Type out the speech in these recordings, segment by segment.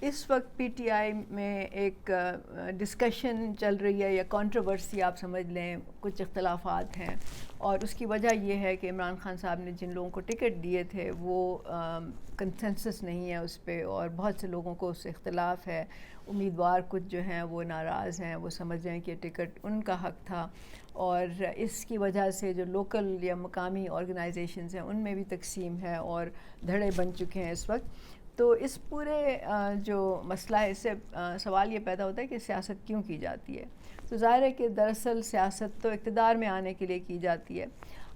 اس وقت P T I میں ایک ڈسکشن چل رہی ہے یا کنٹروورسی آپ سمجھ لیں، کچھ اختلافات ہیں، اور اس کی وجہ یہ ہے کہ عمران خان صاحب نے جن لوگوں کو ٹکٹ دیے تھے وہ کنسنسس نہیں ہے اس پہ، اور بہت سے لوگوں کو اس سے اختلاف ہے۔ امیدوار کچھ جو ہیں وہ ناراض ہیں، وہ سمجھ رہے ہیں کہ ٹکٹ ان کا حق تھا، اور اس کی وجہ سے جو لوکل یا مقامی آرگنائزیشنز ہیں ان میں بھی تقسیم ہے اور دھڑے بن چکے ہیں اس وقت۔ تو اس پورے جو مسئلہ ہے، اس سے سوال یہ پیدا ہوتا ہے کہ سیاست کیوں کی جاتی ہے؟ تو ظاہر ہے کہ دراصل سیاست تو اقتدار میں آنے کے لیے کی جاتی ہے۔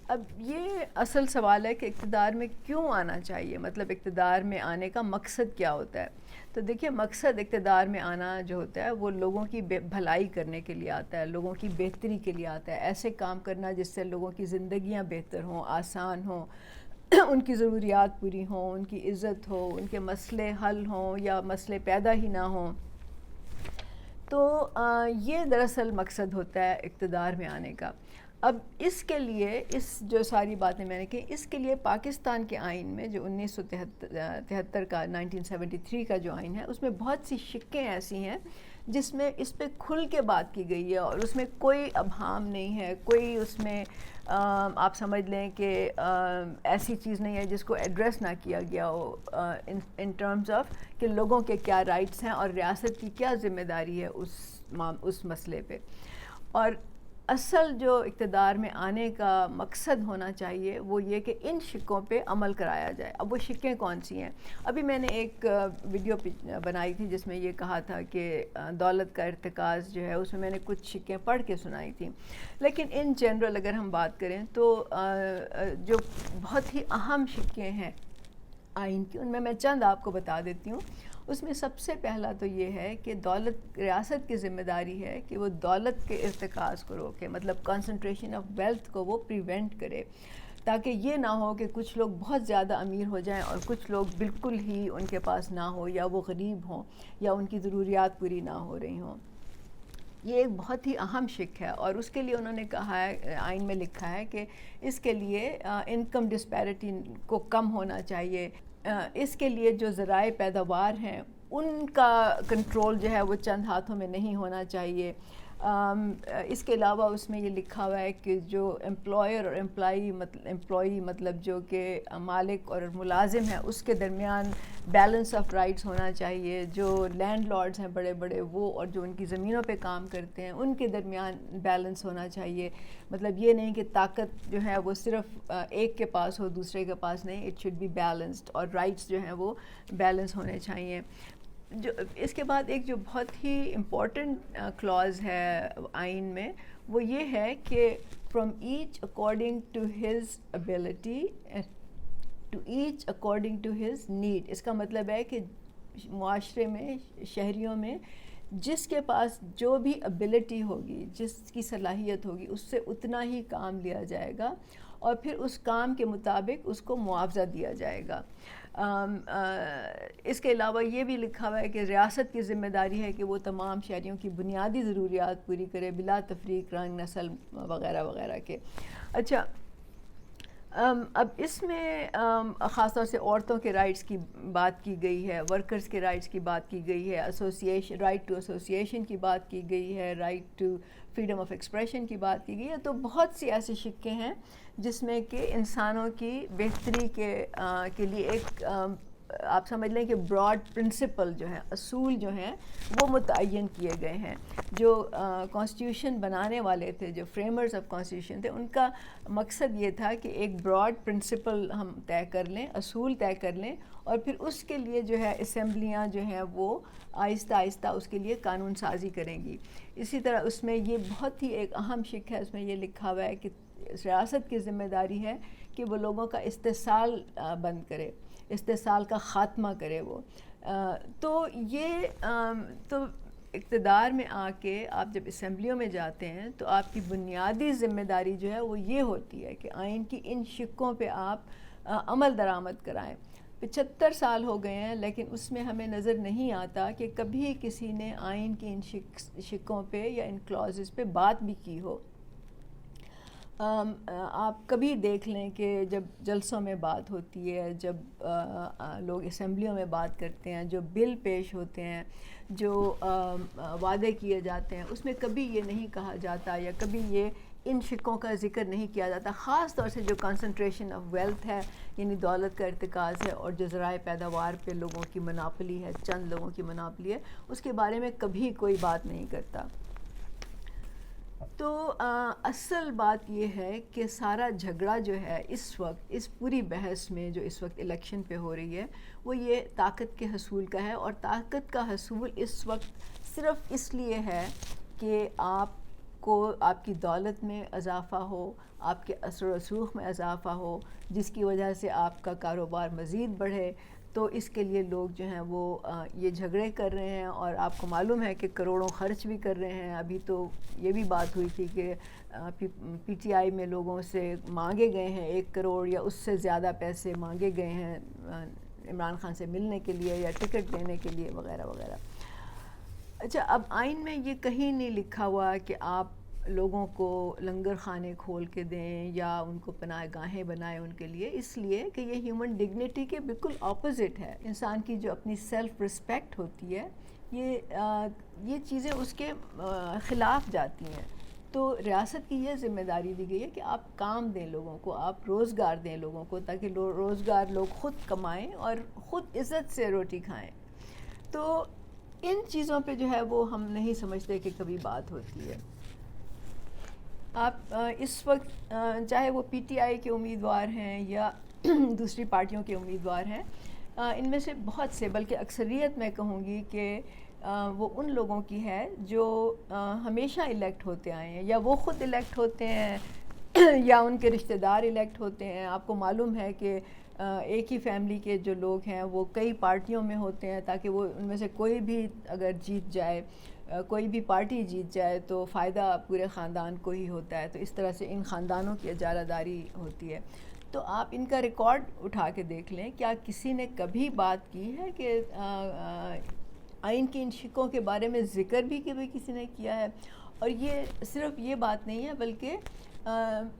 اب یہ اصل سوال ہے کہ اقتدار میں کیوں آنا چاہیے، مطلب اقتدار میں آنے کا مقصد کیا ہوتا ہے؟ تو دیکھیے، مقصد اقتدار میں آنا جو ہوتا ہے وہ لوگوں کی بھلائی کرنے کے لیے آتا ہے، لوگوں کی بہتری کے لیے آتا ہے، ایسے کام کرنا جس سے لوگوں کی زندگیاں بہتر ہوں، آسان ہوں، ان کی ضروریات پوری ہوں، ان کی عزت ہو، ان کے مسئلے حل ہوں یا مسئلے پیدا ہی نہ ہوں۔ تو یہ دراصل مقصد ہوتا ہے اقتدار میں آنے کا۔ اب اس کے لیے، اس جو ساری باتیں میں نے کی، اس کے لیے پاکستان کے آئین میں جو 1973 کا 1973 کا جو آئین ہے، اس میں بہت سی شقیں ایسی ہیں جس میں اس پہ کھل کے بات کی گئی ہے، اور اس میں کوئی ابہام نہیں ہے، کوئی اس میں آپ سمجھ لیں کہ ایسی چیز نہیں ہے جس کو ایڈریس نہ کیا گیا ہو ان ٹرمز آف کہ لوگوں کے کیا رائٹس ہیں اور ریاست کی کیا ذمہ داری ہے اس مسئلے پہ۔ اور اصل جو اقتدار میں آنے کا مقصد ہونا چاہیے وہ یہ کہ ان شقوں پہ عمل کرایا جائے۔ اب وہ شقیں کون سی ہیں؟ ابھی میں نے ایک ویڈیو بنائی تھی جس میں یہ کہا تھا کہ دولت کا ارتکاز جو ہے، اس میں میں نے کچھ شقیں پڑھ کے سنائی تھیں، لیکن ان جنرل اگر ہم بات کریں تو جو بہت ہی اہم شقیں ہیں آئین کی، ان میں چند آپ کو بتا دیتی ہوں۔ اس میں سب سے پہلا تو یہ ہے کہ ریاست کی ذمہ داری ہے کہ وہ دولت کے ارتکاز کو روکے، مطلب کنسنٹریشن آف ویلتھ کو وہ پریونٹ کرے، تاکہ یہ نہ ہو کہ کچھ لوگ بہت زیادہ امیر ہو جائیں اور کچھ لوگ بالکل ہی ان کے پاس نہ ہو، یا وہ غریب ہوں، یا ان کی ضروریات پوری نہ ہو رہی ہوں۔ یہ ایک بہت ہی اہم شق ہے، اور اس کے لیے انہوں نے کہا ہے، آئین میں لکھا ہے کہ اس کے لیے انکم ڈسپیرٹی کو کم ہونا چاہیے، اس کے لیے جو ذرائع پیداوار ہیں ان کا کنٹرول جو ہے وہ چند ہاتھوں میں نہیں ہونا چاہیے۔ اس کے علاوہ اس میں یہ لکھا ہوا ہے کہ جو امپلائر اور امپلائی مطلب جو کہ مالک اور ملازم ہے، اس کے درمیان بیلنس آف رائٹس ہونا چاہیے۔ جو لینڈ لارڈز ہیں بڑے بڑے، وہ اور جو ان کی زمینوں پہ کام کرتے ہیں، ان کے درمیان بیلنس ہونا چاہیے۔ مطلب یہ نہیں کہ طاقت جو ہے وہ صرف ایک کے پاس ہو، دوسرے کے پاس نہیں، اٹ شوڈ بی بیلنسڈ، اور رائٹس جو ہیں وہ بیلنس ہونے چاہیے۔ جو اس کے بعد ایک جو بہت ہی امپورٹنٹ کلاز ہے آئین میں، وہ یہ ہے کہ from each according to his ability to each according to his need. اس کا مطلب ہے کہ معاشرے میں، شہریوں میں جس کے پاس جو بھی ابیلٹی ہوگی، جس کی صلاحیت ہوگی، اس سے اتنا ہی کام لیا جائے گا، اور پھر اس کام کے مطابق اس کو معاوضہ دیا جائے گا۔ اس کے علاوہ یہ بھی لکھا ہوا ہے کہ ریاست کی ذمہ داری ہے کہ وہ تمام شہریوں کی بنیادی ضروریات پوری کرے، بلا تفریق رنگ، نسل وغیرہ وغیرہ کے۔ اچھا، اب اس میں خاص طور سے عورتوں کے رائٹس کی بات کی گئی ہے، ورکرز کے رائٹس کی بات کی گئی ہے، ایسوسیشن، رائٹ ٹو ایسوسیشن کی بات کی گئی ہے، right to freedom of expression کی بات کی گئی ہے۔ تو بہت سی ایسی شقیں ہیں جس میں کہ انسانوں کی بہتری کے لیے ایک آپ سمجھ لیں کہ براڈ پرنسپل جو ہیں، اصول جو ہیں وہ متعین کیے گئے ہیں۔ جو کانسٹیٹیوشن بنانے والے تھے، جو فریمرز آف کانسٹیٹیوشن تھے، ان کا مقصد یہ تھا کہ ایک براڈ پرنسپل ہم طے کر لیں، اصول طے کر لیں، اور پھر اس کے لیے جو ہے اسمبلیاں جو ہیں وہ آہستہ آہستہ اس کے لیے قانون سازی کریں گی۔ اسی طرح اس میں یہ بہت ہی ایک اہم شق ہے، اس میں یہ لکھا ہوا ہے کہ ریاست کی ذمہ داری ہے کہ وہ لوگوں کا استحصال بند کرے، استحصال کا خاتمہ کرے وہ۔ تو یہ تو اقتدار میں آ کے آپ جب اسمبلیوں میں جاتے ہیں تو آپ کی بنیادی ذمہ داری جو ہے وہ یہ ہوتی ہے کہ آئین کی ان شقوں پہ آپ عمل درآمد کرائیں۔ 75 سال ہو گئے ہیں، لیکن اس میں ہمیں نظر نہیں آتا کہ کبھی کسی نے آئین کی ان شقوں پہ یا ان کلازز پہ بات بھی کی ہو۔ آپ کبھی دیکھ لیں کہ جب جلسوں میں بات ہوتی ہے، جب لوگ اسمبلیوں میں بات کرتے ہیں، جو بل پیش ہوتے ہیں، جو وعدے کیے جاتے ہیں، اس میں کبھی یہ نہیں کہا جاتا یا کبھی یہ ان شقوں کا ذکر نہیں کیا جاتا، خاص طور سے جو کنسنٹریشن آف ویلتھ ہے، یعنی دولت کا ارتکاز ہے، اور جو ذرائع پیداوار پہ لوگوں کی مناپلی ہے، چند لوگوں کی مناپلی ہے، اس کے بارے میں کبھی کوئی بات نہیں کرتا۔ تو اصل بات یہ ہے کہ سارا جھگڑا جو ہے اس وقت، اس پوری بحث میں جو اس وقت الیکشن پہ ہو رہی ہے، وہ یہ طاقت کے حصول کا ہے، اور طاقت کا حصول اس وقت صرف اس لیے ہے کہ آپ کو آپ کی دولت میں اضافہ ہو، آپ کے اثر و رسوخ میں اضافہ ہو، جس کی وجہ سے آپ کا کاروبار مزید بڑھے۔ تو اس کے لیے لوگ جو ہیں وہ یہ جھگڑے کر رہے ہیں، اور آپ کو معلوم ہے کہ کروڑوں خرچ بھی کر رہے ہیں۔ ابھی تو یہ بھی بات ہوئی تھی کہ پی ٹی آئی میں لوگوں سے مانگے گئے ہیں 1 کروڑ یا اس سے زیادہ پیسے مانگے گئے ہیں عمران خان سے ملنے کے لیے یا ٹکٹ دینے کے لیے وغیرہ وغیرہ۔ اچھا، اب آئین میں یہ کہیں نہیں لکھا ہوا کہ آپ لوگوں کو لنگر خانے کھول کے دیں یا ان کو پناہ گاہیں بنائیں ان کے لیے، اس لیے کہ یہ ہیومن ڈگنیٹی کے بالکل اپوزٹ ہے۔ انسان کی جو اپنی سیلف رسپیکٹ ہوتی ہے، یہ چیزیں اس کے خلاف جاتی ہیں۔ تو ریاست کی یہ ذمہ داری دی گئی ہے کہ آپ کام دیں لوگوں کو، آپ روزگار دیں لوگوں کو، تاکہ روزگار لوگ خود کمائیں اور خود عزت سے روٹی کھائیں۔ تو ان چیزوں پہ جو ہے وہ ہم نہیں سمجھتے کہ کبھی بات ہوتی ہے۔ آپ اس وقت چاہے وہ پی ٹی آئی کے امیدوار ہیں یا دوسری پارٹیوں کے امیدوار ہیں، ان میں سے بہت سے، بلکہ اکثریت میں کہوں گی کہ وہ ان لوگوں کی ہے جو ہمیشہ الیکٹ ہوتے آئے ہیں، یا وہ خود الیکٹ ہوتے ہیں یا ان کے رشتہ دار الیکٹ ہوتے ہیں۔ آپ کو معلوم ہے کہ ایک ہی فیملی کے جو لوگ ہیں وہ کئی پارٹیوں میں ہوتے ہیں، تاکہ وہ ان میں سے کوئی بھی اگر جیت جائے، کوئی بھی پارٹی جیت جائے تو فائدہ پورے خاندان کو ہی ہوتا ہے۔ تو اس طرح سے ان خاندانوں کی اجارہ داری ہوتی ہے۔ تو آپ ان کا ریکارڈ اٹھا کے دیکھ لیں، کیا کسی نے کبھی بات کی ہے کہ آئین کی ان شقوں کے بارے میں ذکر بھی کبھی کسی نے کیا ہے؟ اور یہ صرف یہ بات نہیں ہے، بلکہ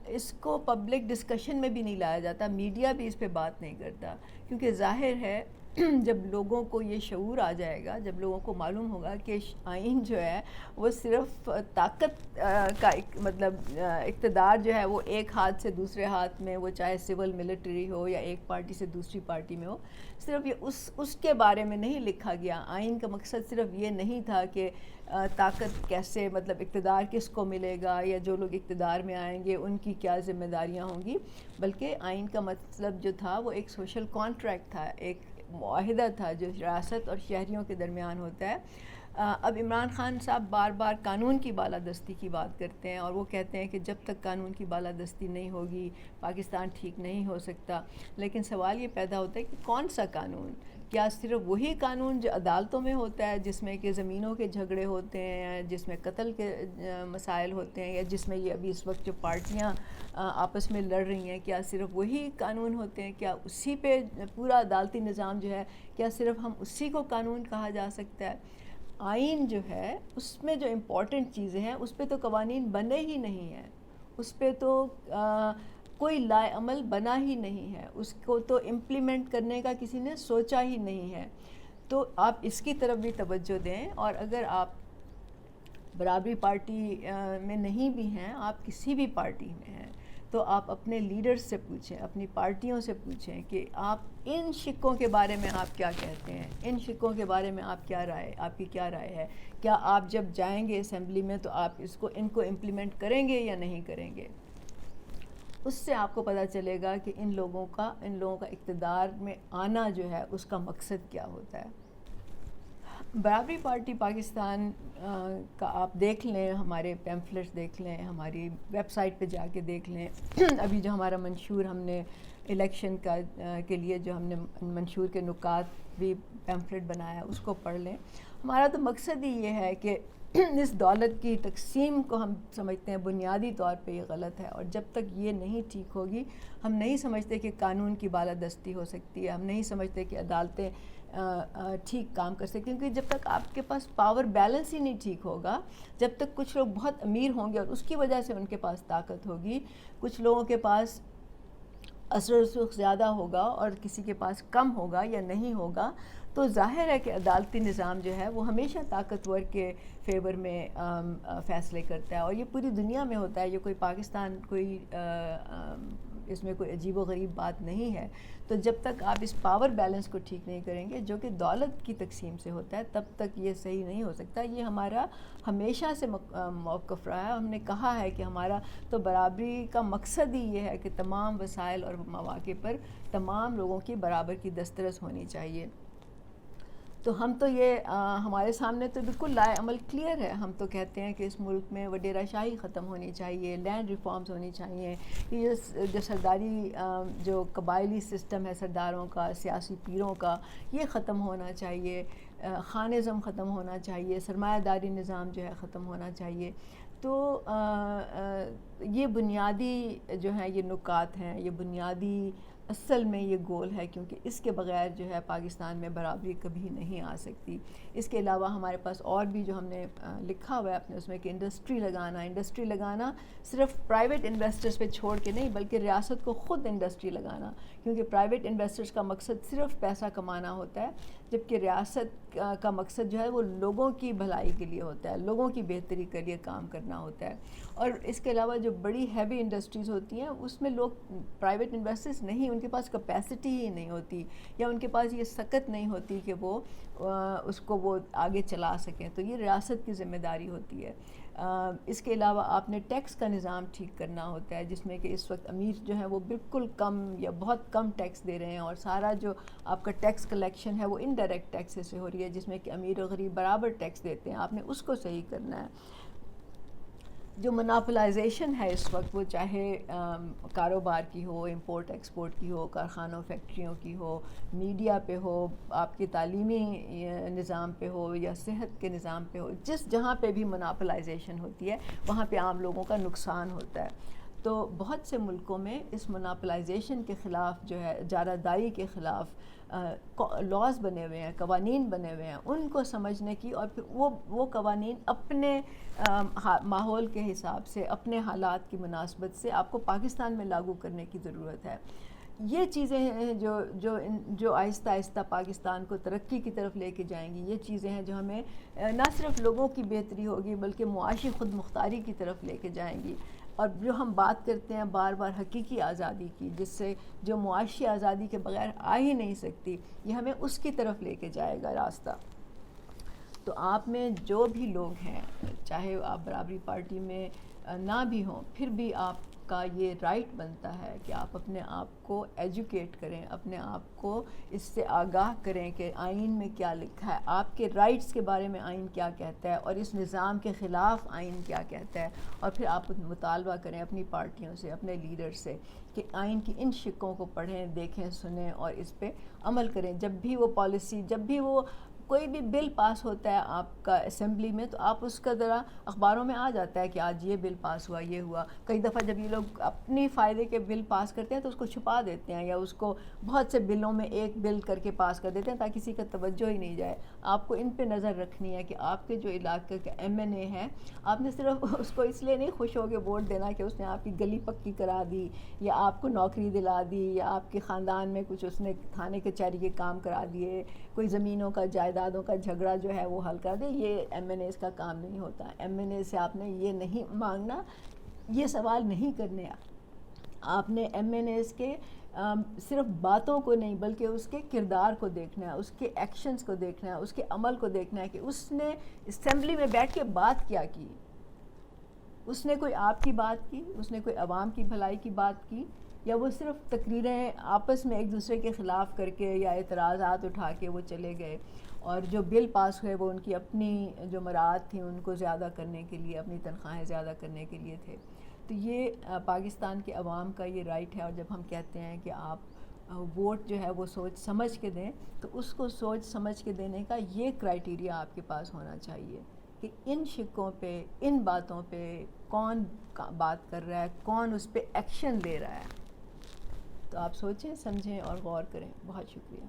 اس کو پبلک ڈسکشن میں بھی نہیں لایا جاتا، میڈیا بھی اس پہ بات نہیں کرتا، کیونکہ ظاہر ہے جب لوگوں کو یہ شعور آ جائے گا، جب لوگوں کو معلوم ہوگا کہ آئین جو ہے وہ صرف طاقت کا مطلب اقتدار جو ہے وہ ایک ہاتھ سے دوسرے ہاتھ میں، وہ چاہے سول ملٹری ہو یا ایک پارٹی سے دوسری پارٹی میں ہو، صرف یہ اس کے بارے میں نہیں لکھا گیا۔ آئین کا مقصد صرف یہ نہیں تھا کہ طاقت کیسے، مطلب اقتدار کس کو ملے گا یا جو لوگ اقتدار میں آئیں گے ان کی کیا ذمہ داریاں ہوں گی، بلکہ آئین کا مطلب جو تھا وہ ایک سوشل کانٹریکٹ تھا، ایک معاہدہ تھا جو ریاست اور شہریوں کے درمیان ہوتا ہے۔ اب عمران خان صاحب بار بار قانون کی بالادستی کی بات کرتے ہیں، اور وہ کہتے ہیں کہ جب تک قانون کی بالادستی نہیں ہوگی پاکستان ٹھیک نہیں ہو سکتا۔ لیکن سوال یہ پیدا ہوتا ہے کہ کون سا قانون؟ کیا صرف وہی قانون جو عدالتوں میں ہوتا ہے، جس میں کہ زمینوں کے جھگڑے ہوتے ہیں، جس میں قتل کے مسائل ہوتے ہیں، یا جس میں یہ ابھی اس وقت جو پارٹیاں آپس میں لڑ رہی ہیں، کیا صرف وہی قانون ہوتے ہیں؟ کیا اسی پہ پورا عدالتی نظام جو ہے، کیا صرف ہم اسی کو قانون کہا جا سکتا ہے؟ آئین جو ہے اس میں جو امپورٹنٹ چیزیں ہیں اس پہ تو قوانین بنے ہی نہیں ہیں، اس پہ تو کوئی لائے عمل بنا ہی نہیں ہے، اس کو تو امپلیمنٹ کرنے کا کسی نے سوچا ہی نہیں ہے۔ تو آپ اس کی طرف بھی توجہ دیں، اور اگر آپ برابری پارٹی میں نہیں بھی ہیں، آپ کسی بھی پارٹی میں ہیں، تو آپ اپنے لیڈرز سے پوچھیں، اپنی پارٹیوں سے پوچھیں کہ آپ ان شقوں کے بارے میں آپ کیا کہتے ہیں، ان شقوں کے بارے میں آپ کی کیا رائے ہے؟ کیا آپ جب جائیں گے اسمبلی میں تو آپ ان کو امپلیمنٹ کریں گے یا نہیں کریں گے؟ اس سے آپ کو پتہ چلے گا کہ ان لوگوں کا اقتدار میں آنا جو ہے اس کا مقصد کیا ہوتا ہے۔ برابری پارٹی پاکستان کا آپ دیکھ لیں، ہمارے پیمفلٹس دیکھ لیں، ہماری ویب سائٹ پہ جا کے دیکھ لیں، ابھی جو ہمارا منشور ہم نے الیکشن کے لیے جو ہم نے منشور کے نکات بھی پیمفلٹ بنایا اس کو پڑھ لیں۔ ہمارا تو مقصد ہی یہ ہے کہ اس دولت کی تقسیم کو ہم سمجھتے ہیں بنیادی طور پہ یہ غلط ہے، اور جب تک یہ نہیں ٹھیک ہوگی ہم نہیں سمجھتے کہ قانون کی بالادستی ہو سکتی ہے، ہم نہیں سمجھتے کہ عدالتیں ٹھیک کام کر سکیں، کیونکہ جب تک آپ کے پاس پاور بیلنس ہی نہیں ٹھیک ہوگا، جب تک کچھ لوگ بہت امیر ہوں گے اور اس کی وجہ سے ان کے پاس طاقت ہوگی، کچھ لوگوں کے پاس اثر و رسوخ زیادہ ہوگا اور کسی کے پاس کم ہوگا یا نہیں ہوگا، تو ظاہر ہے کہ عدالتی نظام جو ہے وہ ہمیشہ طاقتور کے فیور میں فیصلے کرتا ہے، اور یہ پوری دنیا میں ہوتا ہے، یہ کوئی پاکستان کوئی اس میں کوئی عجیب و غریب بات نہیں ہے۔ تو جب تک آپ اس پاور بیلنس کو ٹھیک نہیں کریں گے، جو کہ دولت کی تقسیم سے ہوتا ہے، تب تک یہ صحیح نہیں ہو سکتا۔ یہ ہمارا ہمیشہ سے موقف رہا ہے، ہم نے کہا ہے کہ ہمارا تو برابری کا مقصد ہی یہ ہے کہ تمام وسائل اور مواقع پر تمام لوگوں کی برابر کی دسترس ہونی چاہیے۔ تو ہم تو یہ ہمارے سامنے تو بالکل لائے عمل کلیئر ہے، ہم تو کہتے ہیں کہ اس ملک میں وڈیرہ شاہی ختم ہونی چاہیے، لینڈ ریفارمز ہونی چاہیے، یہ جو سرداری جو قبائلی سسٹم ہے سرداروں کا، سیاسی پیروں کا، یہ ختم ہونا چاہیے، خانزم ختم ہونا چاہیے، سرمایہ داری نظام جو ہے ختم ہونا چاہیے۔ تو یہ بنیادی جو ہیں یہ نکات ہیں، یہ بنیادی اصل میں یہ گول ہے، کیونکہ اس کے بغیر جو ہے پاکستان میں برابری کبھی نہیں آ سکتی۔ اس کے علاوہ ہمارے پاس اور بھی جو ہم نے لکھا ہوا ہے اپنے اس میں کہ انڈسٹری لگانا صرف پرائیویٹ انویسٹرز پہ چھوڑ کے نہیں، بلکہ ریاست کو خود انڈسٹری لگانا، کیونکہ پرائیویٹ انویسٹرز کا مقصد صرف پیسہ کمانا ہوتا ہے، جبکہ ریاست کا مقصد جو ہے وہ لوگوں کی بھلائی کے لیے ہوتا ہے، لوگوں کی بہتری کے لیے کام کرنا ہوتا ہے۔ اور اس کے علاوہ جو بڑی ہیوی انڈسٹریز ہوتی ہیں اس میں لوگ پرائیویٹ انویسٹرز نہیں، ان کے پاس کیپیسٹی ہی نہیں ہوتی، یا ان کے پاس یہ سکت نہیں ہوتی کہ وہ اس کو وہ آگے چلا سکیں، تو یہ ریاست کی ذمہ داری ہوتی ہے۔ اس کے علاوہ آپ نے ٹیکس کا نظام ٹھیک کرنا ہوتا ہے، جس میں کہ اس وقت امیر جو ہیں وہ بالکل کم یا بہت کم ٹیکس دے رہے ہیں، اور سارا جو آپ کا ٹیکس کلیکشن ہے وہ انڈائریکٹ ٹیکس سے ہو رہی ہے، جس میں کہ امیر و غریب برابر ٹیکس دیتے ہیں، آپ نے اس کو صحیح کرنا ہے۔ جو مناپلائزیشن ہے اس وقت، وہ چاہے کاروبار کی ہو، امپورٹ ایکسپورٹ کی ہو، کارخانوں فیکٹریوں کی ہو، میڈیا پہ ہو، آپ کے تعلیمی نظام پہ ہو، یا صحت کے نظام پہ ہو، جہاں پہ بھی مناپلائزیشن ہوتی ہے وہاں پہ عام لوگوں کا نقصان ہوتا ہے۔ تو بہت سے ملکوں میں اس مناپلائزیشن کے خلاف جو ہے، اجارہ داری کے خلاف لاز بنے ہوئے ہیں، قوانین بنے ہوئے ہیں، ان کو سمجھنے کی، اور پھر وہ قوانین اپنے ماحول کے حساب سے، اپنے حالات کی مناسبت سے آپ کو پاکستان میں لاگو کرنے کی ضرورت ہے۔ یہ چیزیں ہیں جو آہستہ آہستہ پاکستان کو ترقی کی طرف لے کے جائیں گی، یہ چیزیں ہیں جو ہمیں نہ صرف لوگوں کی بہتری ہوگی بلکہ معاشی خود مختاری کی طرف لے کے جائیں گی۔ اور جو ہم بات کرتے ہیں بار بار حقیقی آزادی کی، جس سے جو معاشی آزادی کے بغیر آ ہی نہیں سکتی، یہ ہمیں اس کی طرف لے کے جائے گا راستہ۔ تو آپ میں جو بھی لوگ ہیں، چاہے آپ برابری پارٹی میں نہ بھی ہوں، پھر بھی آپ کا یہ رائٹ بنتا ہے کہ آپ اپنے آپ کو ایجوکیٹ کریں، اپنے آپ کو اس سے آگاہ کریں کہ آئین میں کیا لکھا ہے، آپ کے رائٹس کے بارے میں آئین کیا کہتا ہے، اور اس نظام کے خلاف آئین کیا کہتا ہے، اور پھر آپ مطالبہ کریں اپنی پارٹیوں سے، اپنے لیڈر سے، کہ آئین کی ان شقوں کو پڑھیں، دیکھیں، سنیں اور اس پہ عمل کریں۔ جب بھی وہ پالیسی، جب بھی وہ کوئی بھی بل پاس ہوتا ہے آپ کا اسمبلی میں، تو آپ اس کا ذرا اخباروں میں آ جاتا ہے کہ آج یہ بل پاس ہوا، یہ ہوا۔ کئی دفعہ جب یہ لوگ اپنی فائدے کے بل پاس کرتے ہیں تو اس کو چھپا دیتے ہیں، یا اس کو بہت سے بلوں میں ایک بل کر کے پاس کر دیتے ہیں تاکہ کسی کا توجہ ہی نہیں جائے۔ آپ کو ان پہ نظر رکھنی ہے کہ آپ کے جو علاقے کا ایم این اے ہے، آپ نے صرف اس کو اس لیے نہیں خوش ہو کے ووٹ دینا کہ اس نے آپ کی گلی پکی کرا دی، یا آپ کو نوکری دلا دی، یا آپ کے خاندان میں کچھ اس نے تھانے کچہری کے کام کرا دیے، کوئی زمینوں کا، جائیدادوں کا جھگڑا جو ہے وہ حل کر دے۔ یہ ایم این ایز کا کام نہیں ہوتا۔ ایم این اے سے آپ نے یہ نہیں مانگنا، یہ سوال نہیں کرنے۔ آپ نے ایم این ایز کے صرف باتوں کو نہیں بلکہ اس کے کردار کو دیکھنا ہے، اس کے ایکشنز کو دیکھنا ہے، اس کے عمل کو دیکھنا ہے کہ اس نے اسمبلی میں بیٹھ کے بات کیا کی، اس نے کوئی آپ کی بات کی، اس نے کوئی عوام کی بھلائی کی بات کی، یا وہ صرف تقریریں آپس میں ایک دوسرے کے خلاف کر کے یا اعتراضات اٹھا کے وہ چلے گئے، اور جو بل پاس ہوئے وہ ان کی اپنی جو مراعات تھیں ان کو زیادہ کرنے کے لیے، اپنی تنخواہیں زیادہ کرنے کے لیے تھے۔ تو یہ پاکستان کے عوام کا یہ رائٹ ہے، اور جب ہم کہتے ہیں کہ آپ ووٹ جو ہے وہ سوچ سمجھ کے دیں، تو اس کو سوچ سمجھ کے دینے کا یہ کرائیٹیریا آپ کے پاس ہونا چاہیے کہ ان شقوں پہ، ان باتوں پہ کون بات کر رہا ہے، کون اس پہ ایکشن لے رہا ہے۔ تو آپ سوچیں، سمجھیں اور غور کریں۔ بہت شکریہ۔